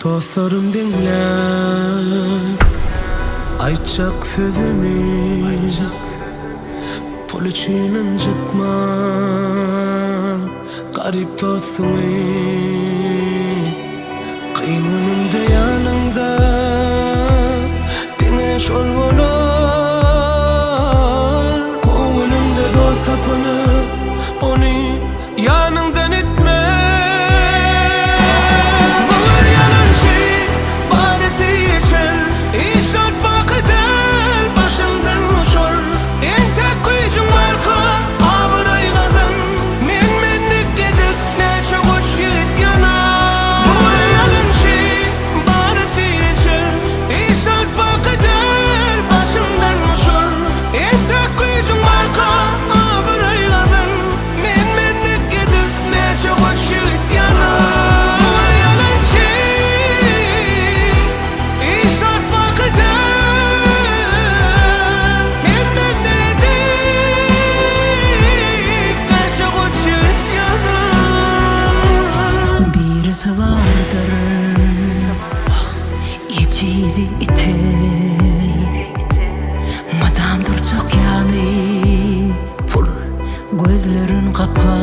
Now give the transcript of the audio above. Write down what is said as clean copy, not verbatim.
Dostlarım dinle, aytacak sözümü pul için incitma garip dostumu. Kıyın önümde yanında dinleş ol bolar. Koynumda dost tapınıp onu yanından etme. Vardır içiydi ite madamdır çok yani pul gözlerin kapa.